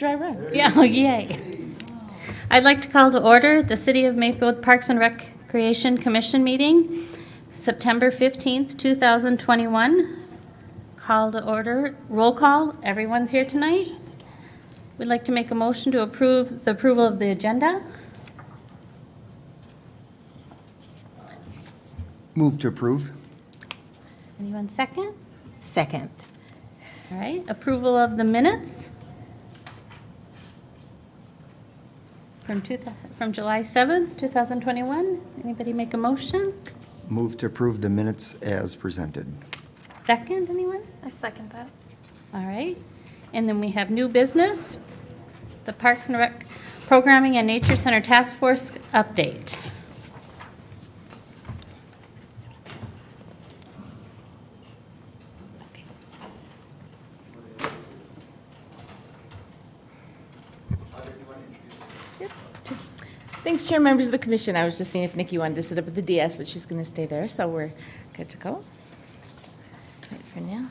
dry run. Yeah, oh, yay. I'd like to call to order the City of Maplewood Parks and Recreation Commission meeting, September 15th, 2021. Call to order. Roll call. Everyone's here tonight. We'd like to make a motion to approve the approval of the agenda. Move to approve. Anyone second? Second. All right. Approval of the minutes from July 7th, 2021. Anybody make a motion? Move to approve the minutes as presented. Second, anyone? I second that. All right. And then we have new business, the Parks and Rec Programming and Nature Center Task Force update. Thanks, Chair, members of the Commission. I was just seeing if Nikki wanted to sit up at the DS, but she's going to stay there, so we're good to go. Wait for now.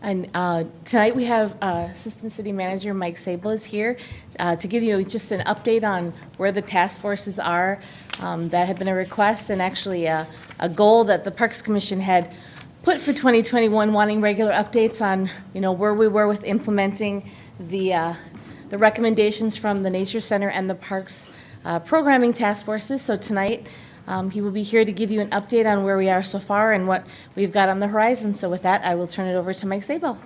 And tonight we have Assistant City Manager Mike Sable is here to give you just an update on where the task forces are. That had been a request and actually a goal that the Parks Commission had put for 2021, wanting regular updates on, where we were with implementing the recommendations from the Nature Center and the Parks programming task forces. So tonight, he will be here to give you an update on where we are so far and what we've got on the horizon. So with that, I will turn it over to Mike Sable.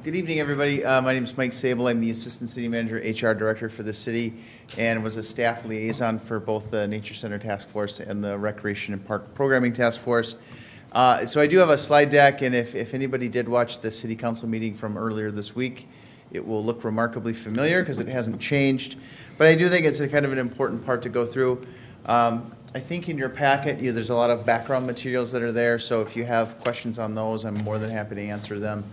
Good evening, everybody. My name is Mike Sable. I'm the Assistant City Manager, HR Director for the city, and was a staff liaison for both the Nature Center Task Force and the Recreation and Park Programming Task Force. So I do have a slide deck, and if anybody did watch the City Council meeting from earlier this week, it will look remarkably familiar because it hasn't changed. But I do think it's a kind of an important part to go through. I think in your packet, there's a lot of background materials that are there, so if you have questions on those, I'm more than happy to answer them.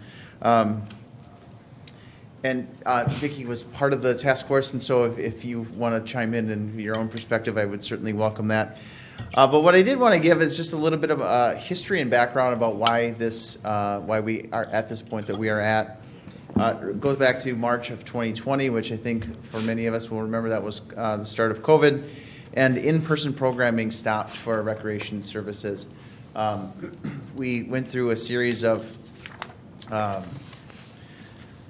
And Vicki was part of the task force, and so if you want to chime in and your own perspective, I would certainly welcome that. But what I did want to give is just a little bit of history and background about why we are at this point that we are at. It goes back to March of 2020, which I think for many of us will remember that was the start of COVID, and in-person programming stopped for recreation services. We went through a series of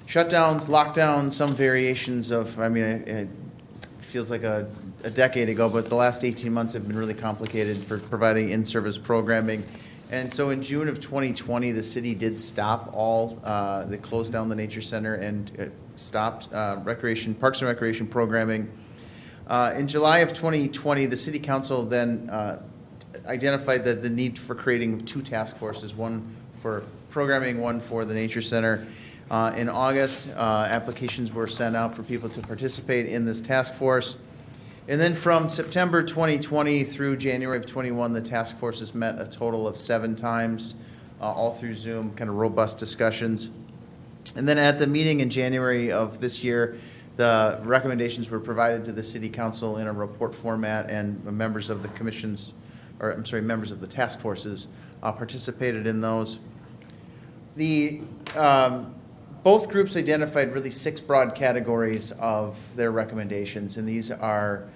shutdowns, lockdowns, some variations of, it feels like a decade ago, but the last 18 months have been really complicated for providing in-service programming. And so in June of 2020, the city did stop they closed down the Nature Center and stopped Parks and Recreation programming. In July of 2020, the City Council then identified the need for creating two task forces, one for programming, one for the Nature Center. In August, applications were sent out for people to participate in this task force. And then from September 2020 through January of 21, the task forces met a total of 7 times, all through Zoom, kind of robust discussions. And then at the meeting in January of this year, the recommendations were provided to the City Council in a report format, and members of the members of the task forces participated in those. Both groups identified really 6 broad categories of their recommendations, and these are,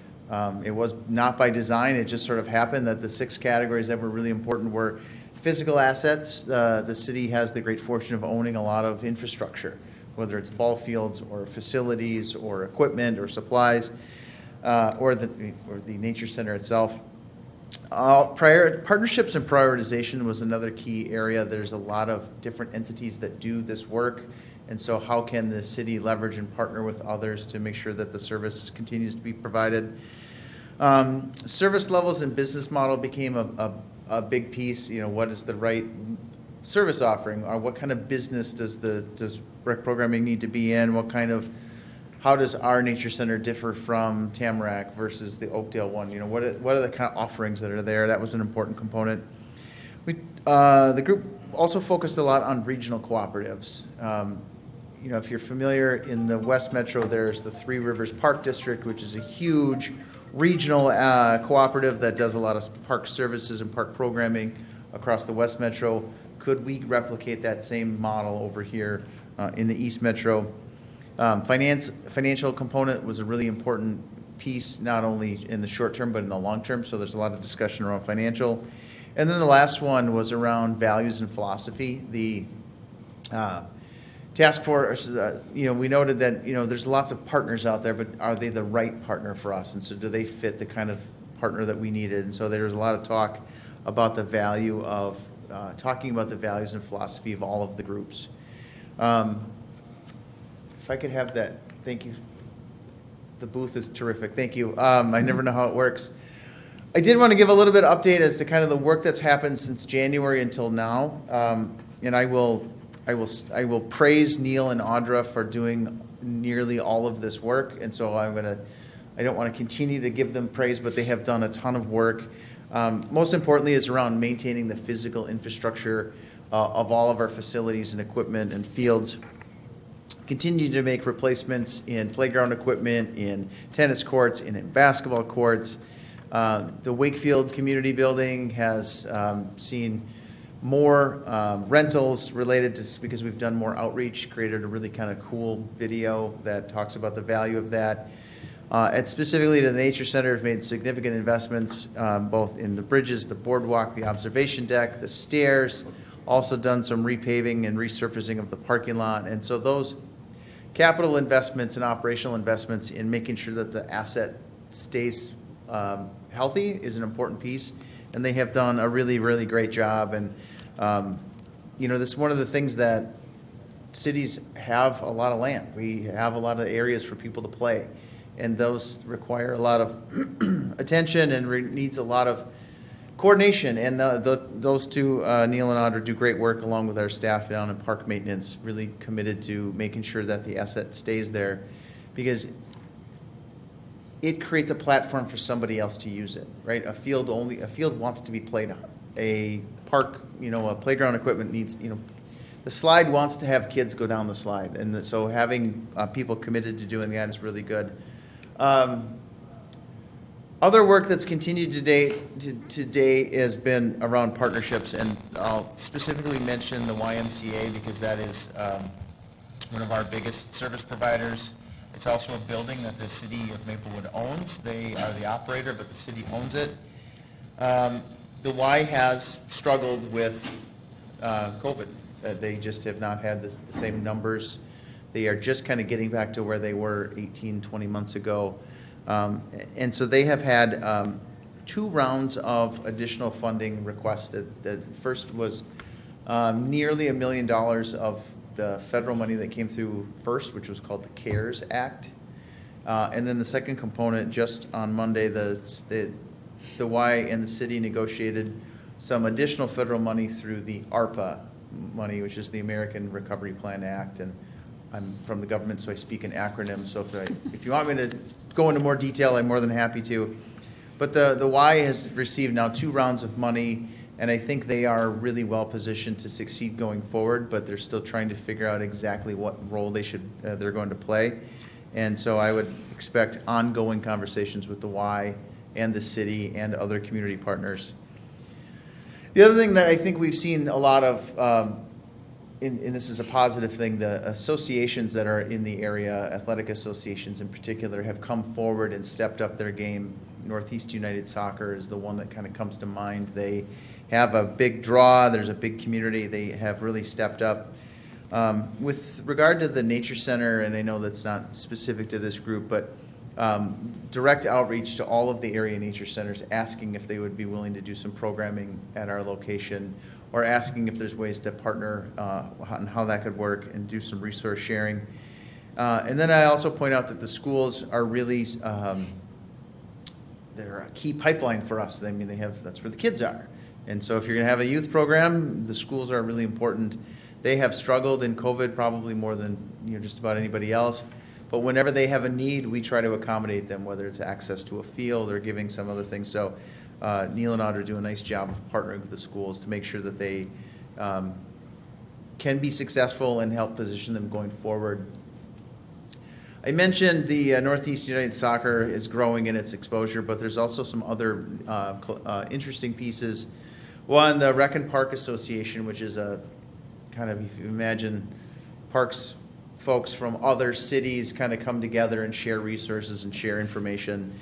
it was not by design, it just sort of happened that the 6 categories that were really important were physical assets. The city has the great fortune of owning a lot of infrastructure, whether it's ball fields or facilities or equipment or supplies, or the Nature Center itself. Partnerships and prioritization was another key area. There's a lot of different entities that do this work. And so how can the city leverage and partner with others to make sure that the service continues to be provided? Service levels and business model became a big piece. What is the right service offering? Or what kind of business does rec programming need to be in? How does our Nature Center differ from Tamarack versus the Oakdale one? What are the kind of offerings that are there? That was an important component. The group also focused a lot on regional cooperatives. If you're familiar, in the West Metro, there's the Three Rivers Park District, which is a huge regional cooperative that does a lot of park services and park programming across the West Metro. Could we replicate that same model over here in the East Metro? Financial component was a really important piece, not only in the short term, but in the long term. So there's a lot of discussion around financial. And then the last one was around values and philosophy. The task force, we noted that, there's lots of partners out there, but are they the right partner for us? And so do they fit the kind of partner that we needed? And so there was a lot of talk about the value of, talking about the values and philosophy of all of the groups. If I could have that, thank you. The booth is terrific, thank you. I never know how it works. I did want to give a little bit of update as to kind of the work that's happened since January until now. And I will praise Neil and Audra for doing nearly all of this work. And so I don't want to continue to give them praise, but they have done a ton of work. Most importantly is around maintaining the physical infrastructure of all of our facilities and equipment and fields. Continue to make replacements in playground equipment, in tennis courts, and in basketball courts. The Wakefield Community Building has seen more rentals related to, because we've done more outreach, created a really kind of cool video that talks about the value of that. And specifically to the Nature Center, have made significant investments both in the bridges, the boardwalk, the observation deck, the stairs, also done some repaving and resurfacing of the parking lot. And so those capital investments and operational investments in making sure that the asset stays healthy is an important piece, and they have done a really, really great job. And this is one of the things that cities have a lot of land. We have a lot of areas for people to play, and those require a lot of attention and needs a lot of coordination. And those two, Neil and Audra, do great work along with our staff down in park maintenance, really committed to making sure that the asset stays there, because it creates a platform for somebody else to use it, right? A field wants to be played on. A park, a playground equipment needs, the slide wants to have kids go down the slide. And so having people committed to doing that is really good. Other work that's continued today has been around partnerships, and I'll specifically mention the YMCA because that is one of our biggest service providers. It's also a building that the city of Maplewood owns. They are the operator, but the city owns it. The Y has struggled with COVID. They just have not had the same numbers. They are just kind of getting back to where they were 18, 20 months ago. And so they have had 2 rounds of additional funding requested. The first was nearly $1 million of the federal money that came through first, which was called the CARES Act. And then the second component, just on Monday, the Y and the city negotiated some additional federal money through the ARPA money, which is the American Recovery Plan Act. And I'm from the government, so I speak in acronyms. So if you want me to go into more detail, I'm more than happy to. But the Y has received now 2 rounds of money, and I think they are really well positioned to succeed going forward, but they're still trying to figure out exactly what role they're going to play. And so I would expect ongoing conversations with the Y and the city and other community partners. The other thing that I think we've seen a lot of, and this is a positive thing, the associations that are in the area, athletic associations in particular, have come forward and stepped up their game. Northeast United Soccer is the one that kind of comes to mind. They have a big draw. There's a big community. They have really stepped up. With regard to the Nature Center, and I know that's not specific to this group, but direct outreach to all of the area nature centers, asking if they would be willing to do some programming at our location, or asking if there's ways to partner on how that could work and do some resource sharing. And then I also point out that the schools are really, they're a key pipeline for us. I mean, that's where the kids are. And so if you're going to have a youth program, the schools are really important. They have struggled in COVID probably more than just about anybody else. But whenever they have a need, we try to accommodate them, whether it's access to a field or giving some other things. So Neil and Audra do a nice job of partnering with the schools to make sure that they can be successful and help position them going forward. I mentioned the Northeast United Soccer is growing in its exposure, but there's also some other interesting pieces. One, the Rec and Park Association, which is a kind of, if you imagine parks folks from other cities kind of come together and share resources and share information.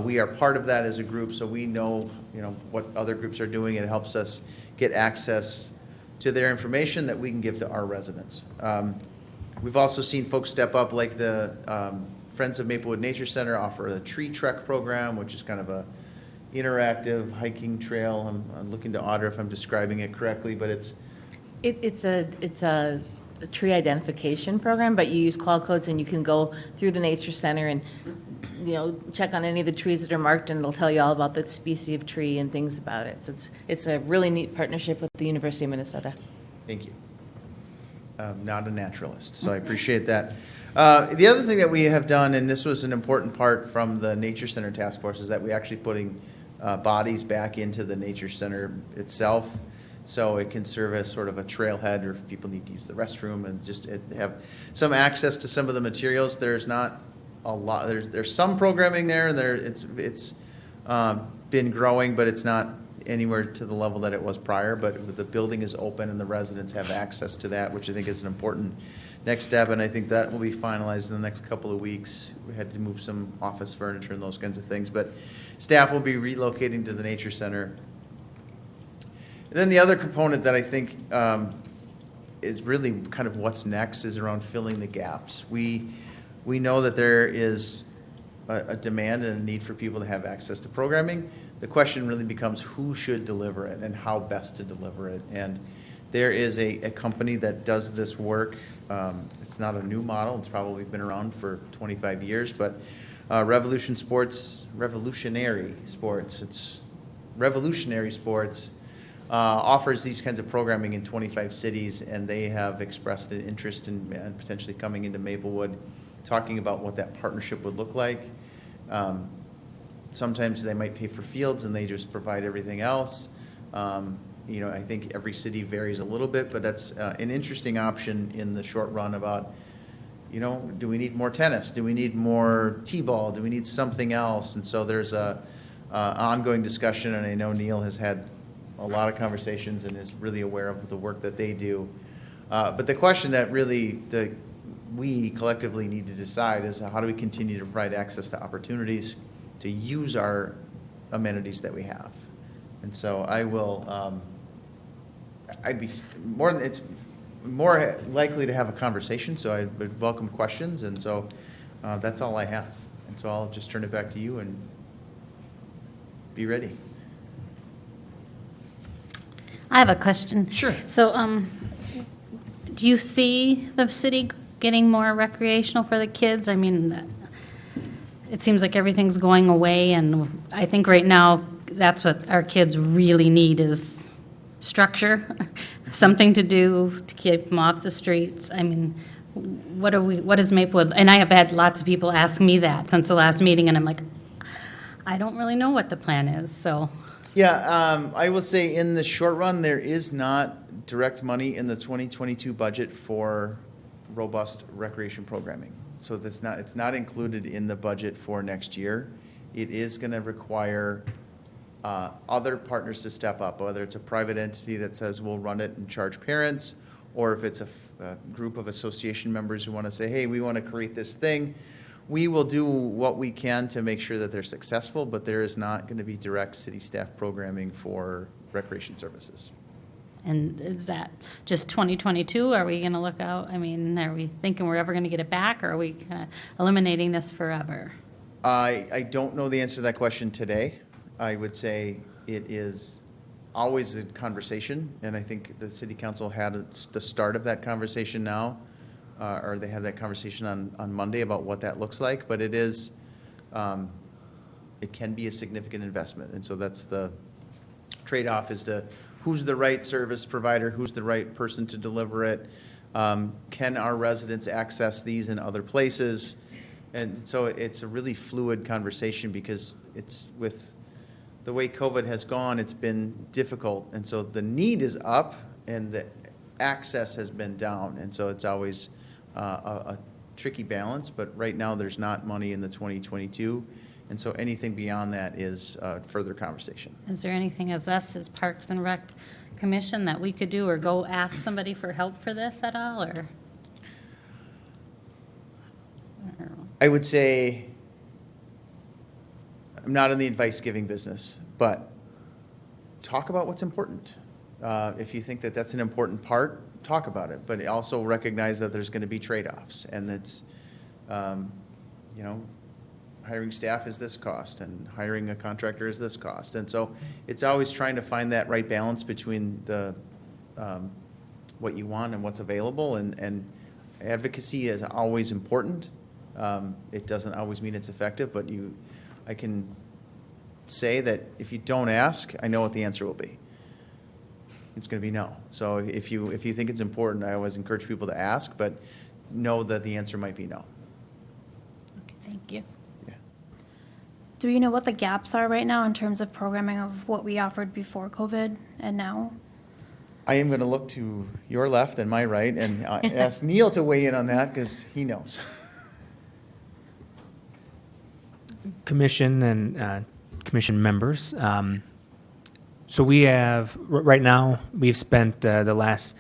We are part of that as a group, so we know, what other groups are doing. It helps us get access to their information that we can give to our residents. We've also seen folks step up, like the Friends of Maplewood Nature Center offer a tree trek program, which is kind of a interactive hiking trail. I'm looking to Audra if I'm describing it correctly, but it's a tree identification program, but you use call codes and you can go through the nature center and, check on any of the trees that are marked, and it'll tell you all about the species of tree and things about it. So it's a really neat partnership with the University of Minnesota. Thank you. I'm not a naturalist, so I appreciate that. The other thing that we have done, and this was an important part from the Nature Center Task Force, is that we actually putting bodies back into the Nature Center itself, so it can serve as sort of a trailhead, or if people need to use the restroom and just have some access to some of the materials. There's not a lot. There's some programming there, and it's been growing, but it's not anywhere to the level that it was prior. But the building is open, and the residents have access to that, which I think is an important next step. And I think that will be finalized in the next couple of weeks. We had to move some office furniture and those kinds of things, but staff will be relocating to the Nature Center. And then the other component that I think is really kind of what's next is around filling the gaps. We know that there is a demand and a need for people to have access to programming. The question really becomes who should deliver it and how best to deliver it. And there is a company that does this work. It's not a new model. It's probably been around for 25 years, but Revolutionary Sports offers these kinds of programming in 25 cities, and they have expressed an interest in potentially coming into Maplewood, talking about what that partnership would look like. Sometimes they might pay for fields and they just provide everything else. I think every city varies a little bit, but that's an interesting option in the short run about, do we need more tennis? Do we need more t-ball? Do we need something else? And so there's a ongoing discussion, and I know Neil has had a lot of conversations and is really aware of the work that they do. But the question that really we collectively need to decide is how do we continue to provide access to opportunities to use our amenities that we have. And so I will, it's more likely to have a conversation, so I would welcome questions, and so that's all I have. And so I'll just turn it back to you and be ready. I have a question. Sure. So, do you see the city getting more recreational for the kids? I mean, it seems like everything's going away, and I think right now that's what our kids really need is structure, something to do to keep them off the streets. I mean, what is Maplewood? And I have had lots of people ask me that since the last meeting, and I'm like, I don't really know what the plan is, so. Yeah, I will say in the short run, there is not direct money in the 2022 budget for robust recreation programming. So it's not included in the budget for next year. It is going to require other partners to step up, whether it's a private entity that says we'll run it and charge parents, or if it's a group of association members who want to say, hey, we want to create this thing. We will do what we can to make sure that they're successful, but there is not going to be direct city staff programming for recreation services. And is that just 2022? Are we going to look out? I mean, are we thinking we're ever going to get it back, or are we kind of eliminating this forever? I don't know the answer to that question today. I would say it is always a conversation, and I think the city council had the start of that conversation now, or they had that conversation on Monday about what that looks like, but it is, it can be a significant investment, and so that's the trade-off is to who's the right service provider, who's the right person to deliver it, can our residents access these in other places, and so it's a really fluid conversation because it's with the way COVID has gone, it's been difficult, and so the need is up and the access has been down, and so it's always a tricky balance, but right now there's not money in the 2022, And so anything beyond that is further conversation. Is there anything as us, as Parks and Rec Commission, that we could do, or go ask somebody for help for this at all, or? I don't know. I would say, I'm not in the advice-giving business, but talk about what's important. If you think that that's an important part, talk about it, but also recognize that there's going to be trade-offs, and that's, hiring staff is this cost, and hiring a contractor is this cost. And so it's always trying to find that right balance between the what you want and what's available, and advocacy is always important. It doesn't always mean it's effective, but I can say that if you don't ask, I know what the answer will be. It's going to be no. So if you think it's important, I always encourage people to ask, but know that the answer might be no. Okay, thank you. Yeah. Do we know what the gaps are right now in terms of programming of what we offered before COVID and now? I am going to look to your left and my right and ask Neil to weigh in on that because he knows. Commission and commission members. So we have, right now, we've spent the last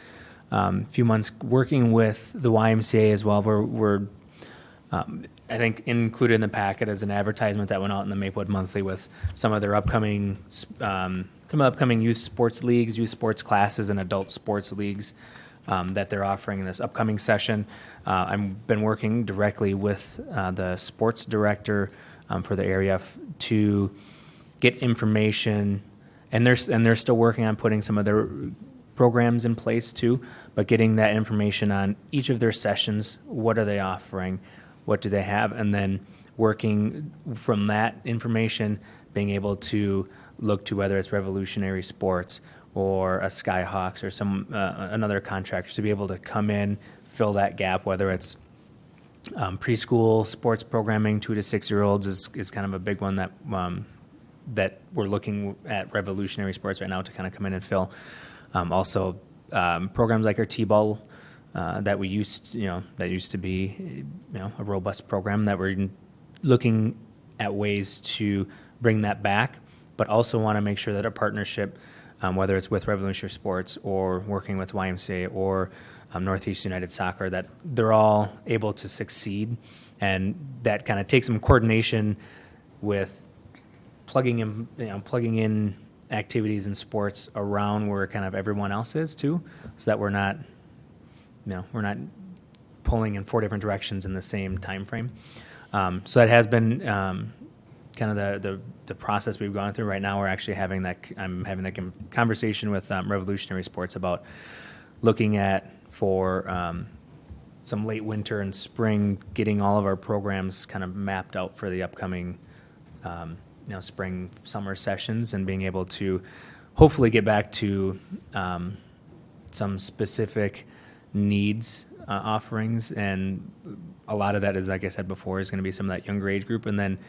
few months working with the YMCA as well. We're I think, included in the packet as an advertisement that went out in the Maplewood Monthly with some of their upcoming youth sports leagues, youth sports classes, and adult sports leagues that they're offering in this upcoming session. I've been working directly with the sports director for the area to get information, and they're still working on putting some of their programs in place too, but getting that information on each of their sessions. What are they offering? What do they have? And then working from that information, being able to look to whether it's Revolutionary Sports or a Skyhawks or some another contractor to be able to come in, fill that gap, whether it's preschool sports programming, 2 to 6 year olds is kind of a big one that that we're looking at Revolutionary Sports right now to kind of come in and fill. Also, programs like our T-ball that used to be a robust program that we're looking at ways to bring that back, but also want to make sure that a partnership, whether it's with Revolutionary Sports or working with YMCA or Northeast United Soccer, that they're all able to succeed, and that kind of takes some coordination with plugging in activities and sports around where kind of everyone else is too, so that we're not pulling in 4 different directions in the same time frame. So that has been kind of the process we've gone through. Right now, we're actually having that conversation with Revolutionary Sports about looking at for some late winter and spring, getting all of our programs kind of mapped out for the upcoming spring, summer sessions, and being able to hopefully get back to some specific needs offerings. And a lot of that is, like I said before, is going to be some of that younger age group, and then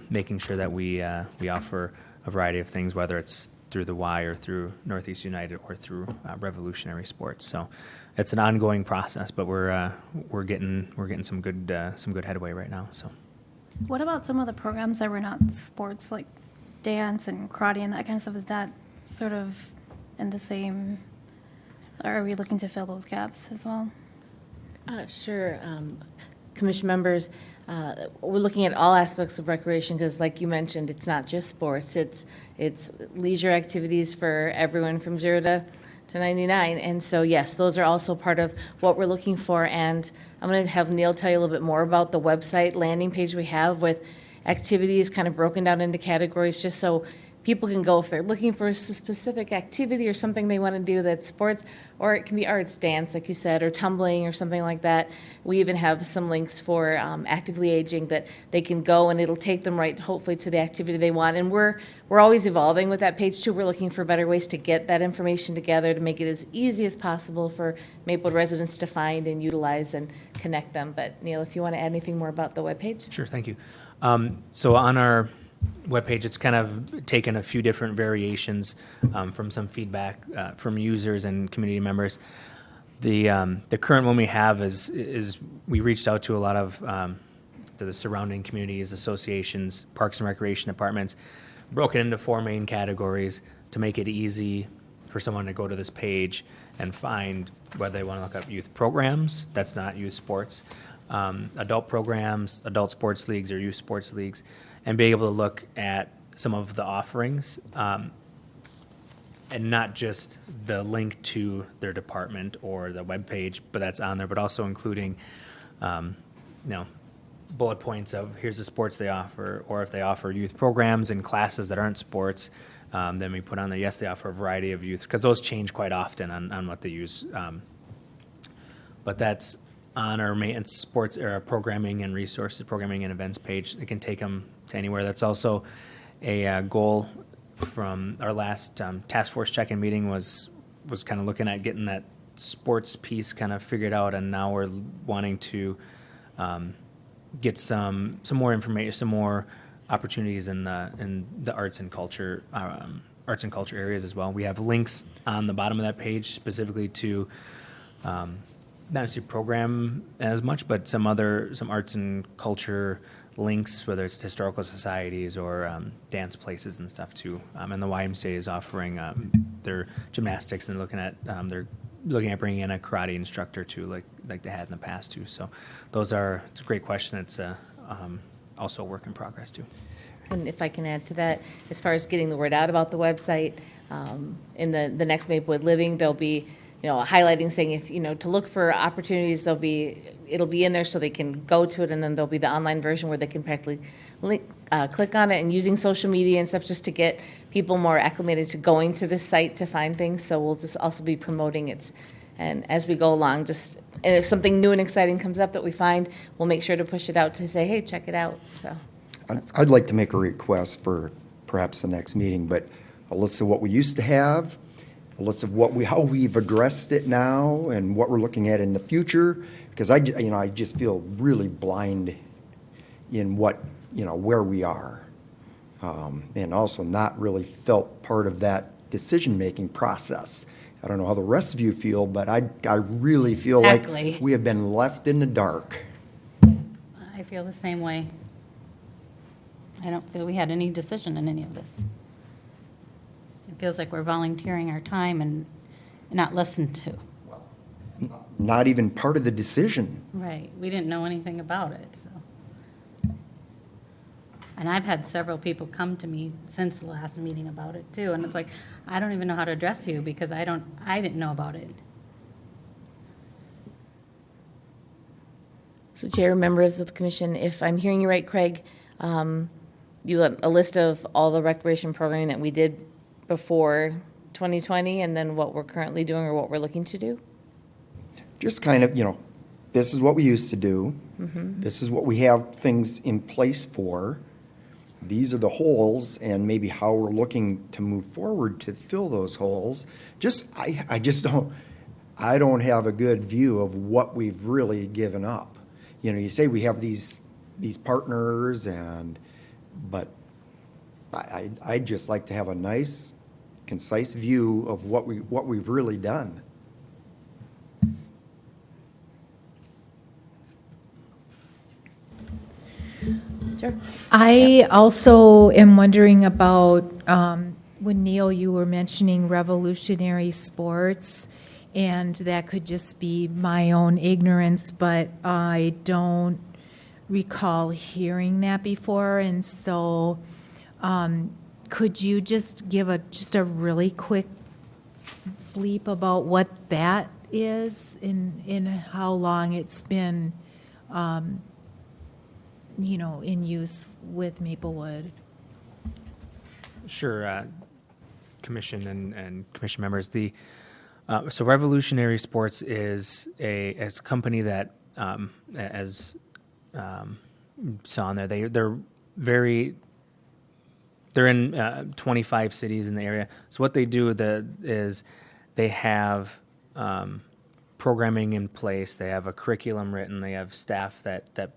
making sure that we offer a variety of things, whether it's through the Y or through Northeast United or through Revolutionary Sports. So it's an ongoing process, but we're getting some good headway right now. So. What about some of the programs that were not sports, like dance and karate and that kind of stuff? Is that sort of in the same, or are we looking to fill those gaps as well? Sure. Commission members, we're looking at all aspects of recreation because, like you mentioned, it's not just sports. It's leisure activities for everyone from 0 to 99. And so, yes, those are also part of what we're looking for. And I'm going to have Neil tell you a little bit more about the website landing page we have with activities kind of broken down into categories, just so people can go if they're looking for a specific activity or something they want to do that's sports, or it can be arts, dance, like you said, or tumbling or something like that. We even have some links for actively aging that they can go, and it'll take them right, hopefully, to the activity they want. And we're always evolving with that page, too. We're looking for better ways to get that information together to make it as easy as possible for Maplewood residents to find and utilize and connect them. But, Neil, if you want to add anything more about the webpage. Sure, thank you. So on our webpage, it's kind of taken a few different variations from some feedback from users and community members. The current one we have is we reached out to a lot of to the surrounding communities, associations, parks and recreation departments, broken into 4 main categories to make it easy for someone to go to this page and find whether they want to look up youth programs, that's not youth sports, adult programs, adult sports leagues, or youth sports leagues, and be able to look at some of the offerings, and not just the link to their department or the web page, but that's on there, but also including, bullet points of here's the sports they offer, or if they offer youth programs and classes that aren't sports, then we put on there, yes, they offer a variety of youth, because those change quite often on what they use. But that's on our maintenance sports programming and resources, programming and events page. It can take them to anywhere. That's also a goal from our last task force check-in meeting was kind of looking at getting that sports piece kind of figured out, and now we're wanting to get some more information, some more opportunities in the arts and culture areas as well. We have links on the bottom of that page specifically to not necessarily program as much, but some arts and culture links, whether it's historical societies or dance places and stuff too. And the YMCA is offering their gymnastics, and they're looking at bringing in a karate instructor too, like they had in the past too. So it's a great question. It's also a work in progress too. And if I can add to that, as far as getting the word out about the website, in the next Maplewood Living, there'll be, highlighting, saying if, to look for opportunities, it'll be in there so they can go to it, and then there'll be the online version where they can practically click on it, and using social media and stuff just to get people more acclimated to going to this site to find things. So we'll just also be promoting it. And as we go along, and if something new and exciting comes up that we find, we'll make sure to push it out to say, hey, check it out. So I'd like to make a request for perhaps the next meeting, but a list of what we used to have, a list of how we've addressed it now and what we're looking at in the future, because I just feel really blind in where we are, and also not really felt part of that decision-making process. I don't know how the rest of you feel, but I really feel Exactly. like we have been left in the dark. I feel the same way. I don't feel we had any decision in any of this. It feels like we're volunteering our time and not listened to. Not even part of the decision. Right, we didn't know anything about it, so. And I've had several people come to me since the last meeting about it too, and it's like, I don't even know how to address you because I didn't know about it. So Chair, members of the commission, if I'm hearing you right, Craig, you want a list of all the recreation programming that we did before 2020, and then what we're currently doing or what we're looking to do? Just kind of, this is what we used to do. Mm-hmm. This is what we have things in place for. These are the holes, and maybe how we're looking to move forward to fill those holes. I don't have a good view of what we've really given up. You say we have these partners, but I'd just like to have a nice, concise view of what we've really done. Sure. I also am wondering about, when Neil, you were mentioning revolutionary sports, and that could just be my own ignorance, but I don't recall hearing that before, and so could you just give a really quick bleep about what that is and how long it's been in use with Maplewood? Sure, Commission and Commission members. So Revolutionary Sports is a company that, as saw on there, they're in 25 cities in the area. So what they do is they have programming in place. They have a curriculum written. They have staff that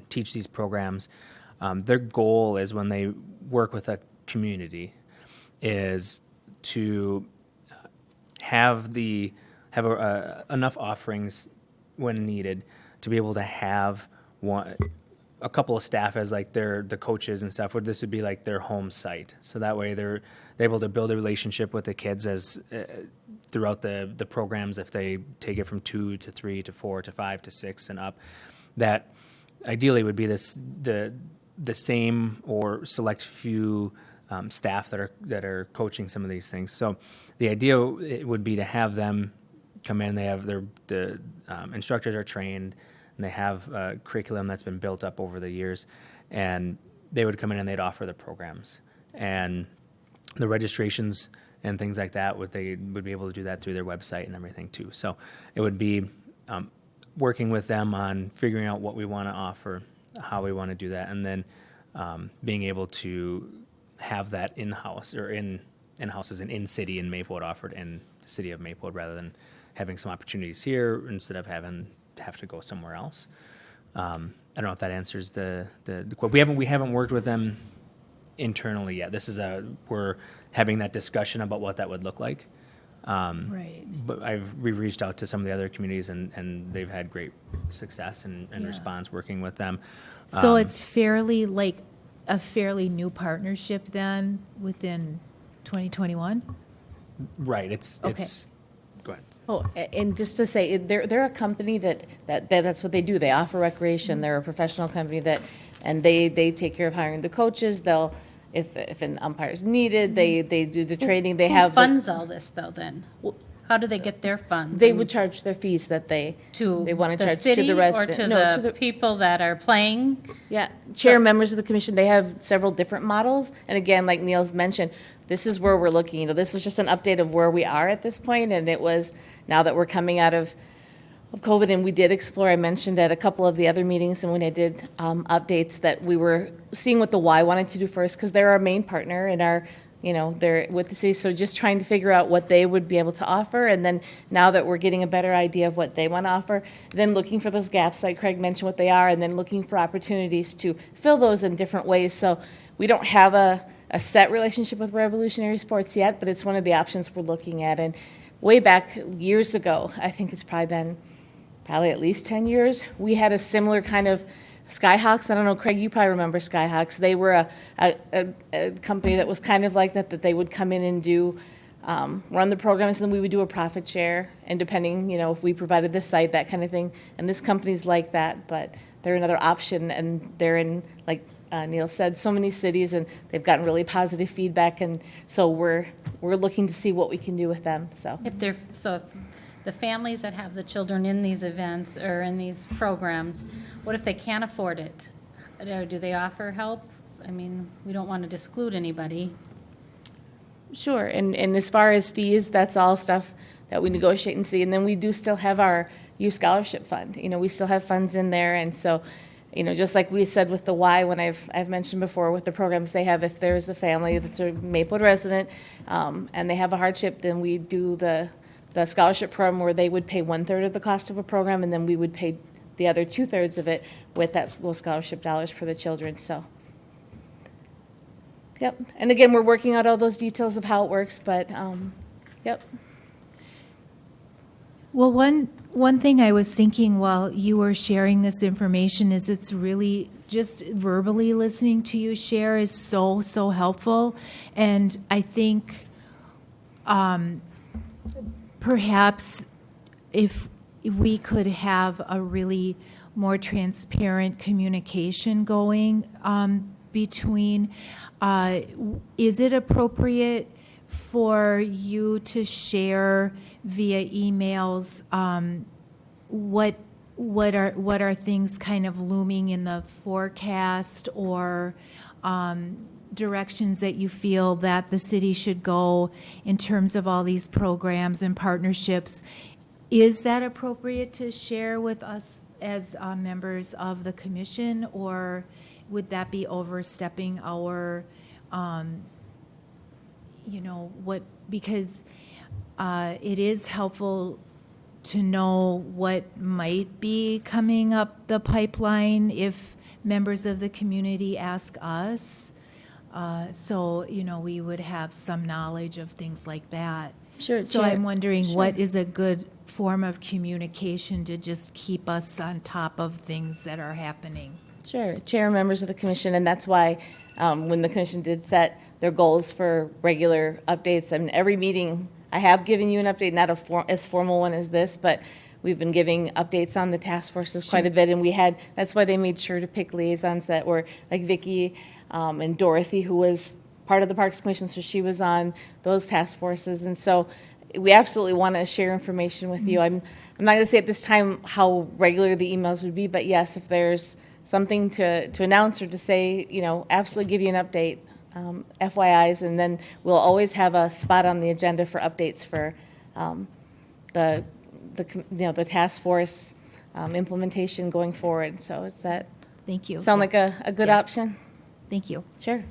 teach these programs. Their goal is, when they work with a community, is to have enough offerings when needed to be able to have a couple of staff as like the coaches and stuff. This would be like their home site, so that way they're able to build a relationship with the kids as throughout the programs. If they take it from 2 to 3 to 4 to 5 to 6 and up, that ideally would be the same or select few staff that are coaching some of these things. So the idea it would be to have them come in. They have the instructors are trained, and they have a curriculum that's been built up over the years, and they would come in and they'd offer the programs and the registrations and things like that. They would be able to do that through their website and everything too. So it would be working with them on figuring out what we want to offer, how we want to do that, and then being able to have that in-house or in-house as an in-city in Maplewood offered in the city of Maplewood, rather than having some opportunities here instead of having to have to go somewhere else. I don't know if that answers the quote. We haven't worked with them internally yet. We're having that discussion about what that would look like. Right. But we've reached out to some of the other communities, and they've had great success and response working with them. So it's fairly like a fairly new partnership then within 2021? Right. It's go ahead. Oh, and just to say, they're a company that's what they do. They offer recreation. They're a professional company and they take care of hiring the coaches. They'll, if an umpire is needed, they do the training. They Who have funds all this though then? How do they get their funds? They would charge their fees that they want to the charge city to the resident. or to No, the people that are playing? Yeah, members of the commission, they have several different models. And again, like Neil's mentioned, this is where we're looking. This was just an update of where we are at this point, and it was now that we're coming out of COVID, and we did explore. I mentioned at a couple of the other meetings, and when I did updates, that we were seeing what the Y wanted to do first, because they're our main partner and they're with the city. So just trying to figure out what they would be able to offer, and then now that we're getting a better idea of what they want to offer, then looking for those gaps, like Craig mentioned, what they are, and then looking for opportunities to fill those in different ways. So we don't have a set relationship with Revolutionary Sports yet, but it's one of the options we're looking at. And way back years ago, I think it's probably been at least 10 years, we had a similar kind of Skyhawks. I don't know, Craig, you probably remember Skyhawks. They were a company that was kind of like that they would come in and do, run the programs, and we would do a profit share, and depending, if we provided this site, that kind of thing. And this company's like that, but they're another option, and they're in, like Neil said, so many cities, and they've gotten really positive feedback, and so we're looking to see what we can do with them. So If the families that have the children in these events or in these programs, what if they can't afford it? Do they offer help? I mean, we don't want to exclude anybody. sure, and as far as fees, that's all stuff that we negotiate and see. And then we do still have our youth scholarship fund. We still have funds in there, and so just like we said with the Y, when I've mentioned before with the programs they have, if there's a family that's a Maplewood resident and they have a hardship, then we do the scholarship program where they would pay 1/3 of the cost of a program, and then we would pay the other 2/3 of it with those scholarship dollars for the children. So, yep. And again, we're working out all those details of how it works, but yep. Well, one thing I was thinking while you were sharing this information is it's really just verbally listening to you share is so, so helpful. And I think perhaps if we could have a really more transparent communication going between, is it appropriate for you to share via emails what are things kind of looming in the forecast, or directions that you feel that the city should go in terms of all these programs and partnerships? Is that appropriate to share with us as members of the commission, or would that be overstepping our because it is helpful to know what might be coming up the pipeline if members of the community ask us. So we would have some knowledge of things like that. Sure. So Chair. I'm wondering Sure. what is a good form of communication to just keep us on top of things that are happening. Sure, Chair and members of the commission, and that's why when the commission did set their goals for regular updates, I mean, every meeting, I have given you an update, not as formal one as this, but we've been giving updates on the task forces quite a bit, and that's why they made sure to pick liaisons that were like Vicki and Dorothy, who was part of the Parks Commission, so she was on those task forces, and so we absolutely want to share information with you. I'm not going to say at this time how regular the emails would be, but yes, if there's something to announce or to say, absolutely give you an update, FYIs, and then we'll always have a spot on the agenda for updates for the task force implementation going forward. So does that Thank you. sound like a good Yes. option? Thank you. Sure.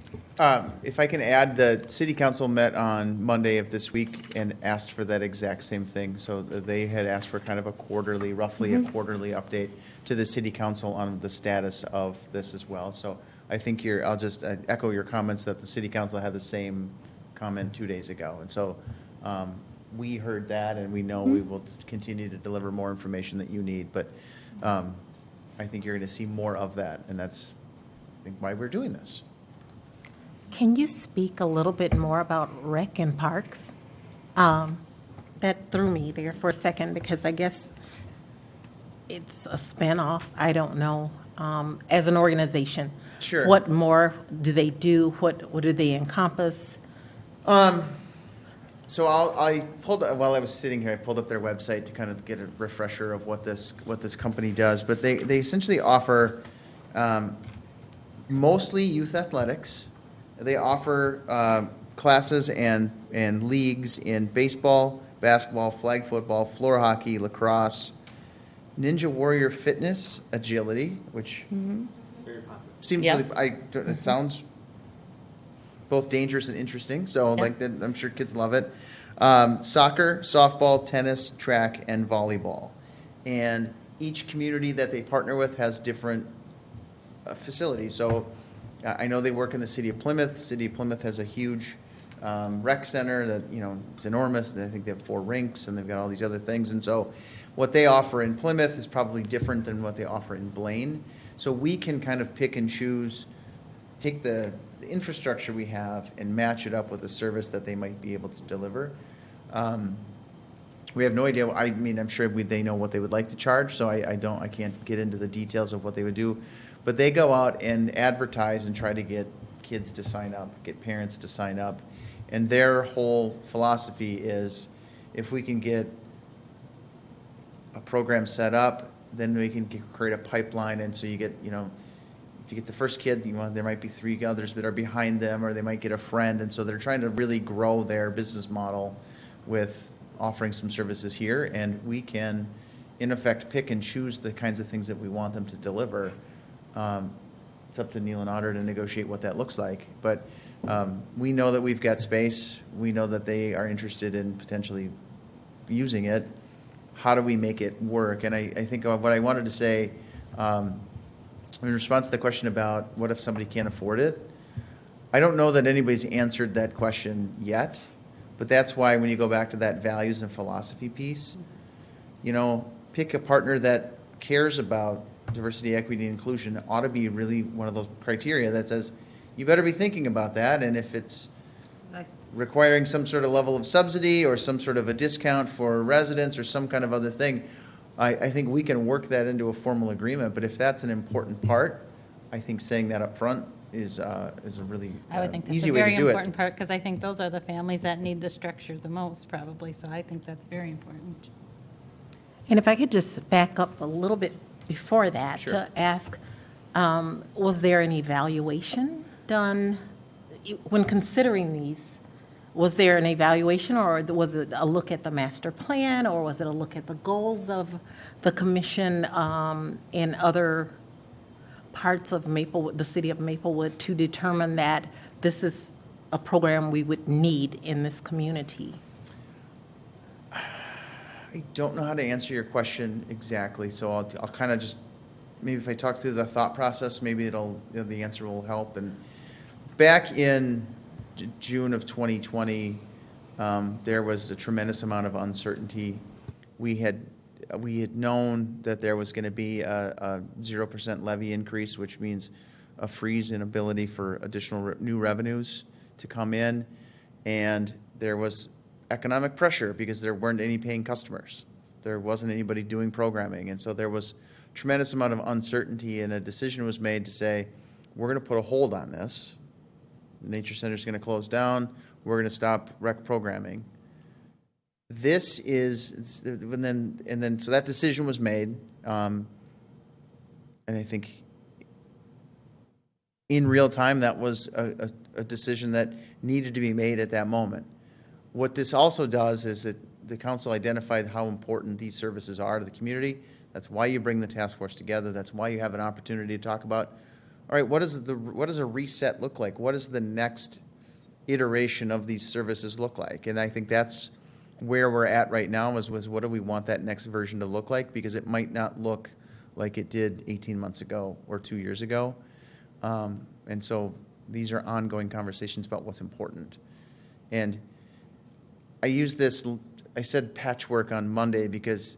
If I can add, the city council met on Monday of this week and asked for that exact same thing. So they had asked for kind of roughly a quarterly update to the city council on the status of this as well. So I think I'll just echo your comments that the city council had the same comment 2 days ago. And so we heard that, and we know we will continue to deliver more information that you need. But I think you're going to see more of that, and that's why we're doing this. Can you speak a little bit more about rec and parks? That threw me there for a second because I guess it's a spinoff. I don't know. As an organization, Sure. What more do they do? What do they encompass? So I pulled, while I was sitting here, I pulled up their website to kind of get a refresher of what this company does. But they essentially offer mostly youth athletics. They offer classes and leagues in baseball, basketball, flag football, floor hockey, lacrosse, Ninja Warrior fitness, agility, which seems Yeah. it sounds both dangerous and interesting. So Yeah. I'm sure kids love it. Soccer, softball, tennis, track, and volleyball. And each community that they partner with has different facilities. So I know they work in the city of Plymouth. City of Plymouth has a huge rec center that, it's enormous. I think they have 4 rinks and they've got all these other things. And so what they offer in Plymouth is probably different than what they offer in Blaine. So we can kind of pick and choose, take the infrastructure we have and match it up with the service that they might be able to deliver. We have no idea. I mean, I'm sure they know what they would like to charge, so I can't get into the details of what they would do. But they go out and advertise and try to get kids to sign up, get parents to sign up. And their whole philosophy is if we can get a program set up, then we can create a pipeline. And so you get, if you get the first kid, there might be 3 others that are behind them, or they might get a friend. And so they're trying to really grow their business model with offering some services here. And we can, in effect, pick and choose the kinds of things that we want them to deliver. It's up to Neil and Otter to negotiate what that looks like. But we know that we've got space. We know that they are interested in potentially using it. How do we make it work? And I think what I wanted to say, in response to the question about what if somebody can't afford it, I don't know that anybody's answered that question yet, but that's why when you go back to that values and philosophy piece, pick a partner that cares about diversity, equity, and inclusion. Ought to be really one of those criteria that says, you better be thinking about that, and if it's requiring some sort of level of subsidy or some sort of a discount for residents or some kind of other thing, I think we can work that into a formal agreement. But if that's an important part, I think saying that up front is a really I would think that's easy a way very to do important it. part, because I think those are the families that need the structure the most, probably, so I think that's very important. And if I could just back up a little bit before that Sure. to ask, was there an evaluation done when considering these? Was there an evaluation, or was it a look at the master plan, or was it a look at the goals of the commission in other parts of Maplewood, the city of Maplewood, to determine that this is a program we would need in this community? I don't know how to answer your question exactly, so I'll kind of just, maybe if I talk through the thought process, maybe the answer will help. And back in June of 2020, there was a tremendous amount of uncertainty. We had we had known that there was going to be a 0% levy increase, which means a freeze in ability for additional new revenues to come in. And there was economic pressure because there weren't any paying customers. There wasn't anybody doing programming. And so there was a tremendous amount of uncertainty, and a decision was made to say, we're going to put a hold on this. The Nature Center is going to close down. We're going to stop rec programming. This is, and then so that decision was made, and I think in real time that was a decision that needed to be made at that moment. What this also does is that the council identified how important these services are to the community. That's why you bring the task force together. That's why you have an opportunity to talk about, all right, what does a reset look like? What does the next iteration of these services look like? And I think that's where we're at right now is what do we want that next version to look like? Because it might not look like it did 18 months ago or 2 years ago. And so these are ongoing conversations about what's important. And I said patchwork on Monday because,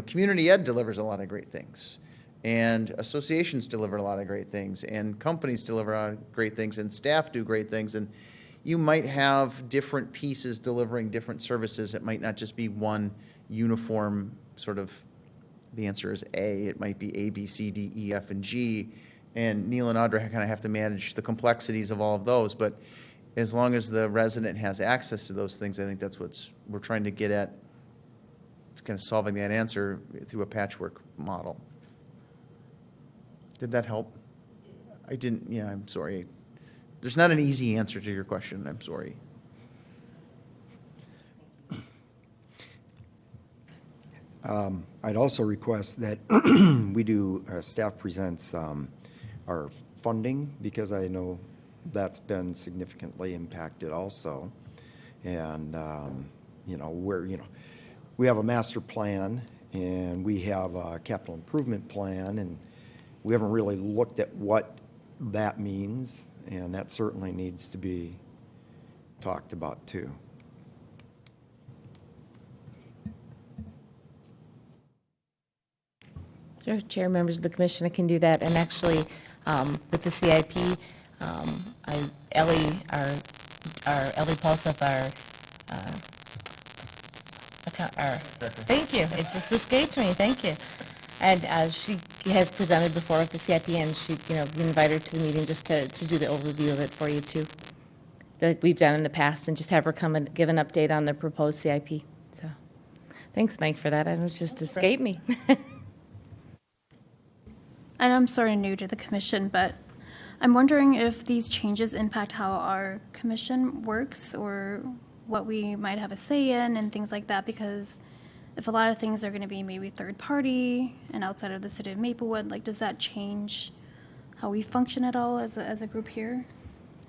community ed delivers a lot of great things. And associations deliver a lot of great things. And companies deliver a lot of great things. And staff do great things. And you might have different pieces delivering different services. It might not just be one uniform sort of, the answer is A. It might be A, B, C, D, E, F, and G. And Neil and Audra kind of have to manage the complexities of all of those. But as long as the resident has access to those things, I think that's what we're trying to get at. It's kind of solving that answer through a patchwork model. Did that help? I didn't, I'm sorry. There's not an easy answer to your question. I'm sorry. I'd also request that we do, staff presents our funding, because I know that's been significantly impacted also. And, we have a master plan and we have a capital improvement plan, and we haven't really looked at what that means, and that certainly needs to be talked about too. Sure, Chair, members of the commission, I can do that. And actually, with the CIP, Ellie Paulseth, thank you. It just escaped me. Thank you. And she has presented before at the CIP, and she, we invite her to the meeting just to do the overview of it for you too, that we've done in the past, and just have her come and give an update on the proposed CIP. So, thanks, Mike, for that. It just escaped me. And I'm sort of new to the commission, but I'm wondering if these changes impact how our commission works or what we might have a say in and things like that, because if a lot of things are going to be maybe third party and outside of the city of Maplewood, does that change how we function at all as a group here?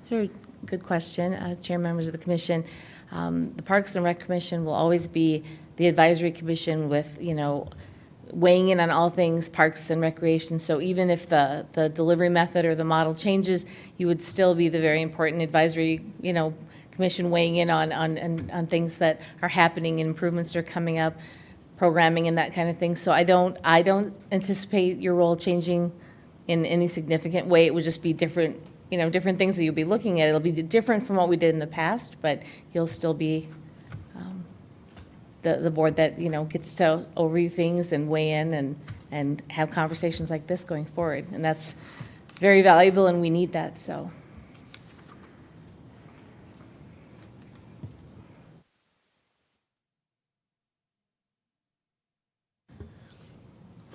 Sure, good question. Chair, members of the commission. The Parks and Rec Commission will always be the advisory commission with, weighing in on all things parks and recreation. So even if the delivery method or the model changes, you would still be the very important advisory, commission weighing in on things that are happening and improvements that are coming up, programming and that kind of thing. So I don't anticipate your role changing in any significant way. It would just be different, different things that you'll be looking at. It'll be different from what we did in the past, but you'll still be the board that gets to overview things and weigh in and have conversations like this going forward, and that's very valuable, and we need that. So,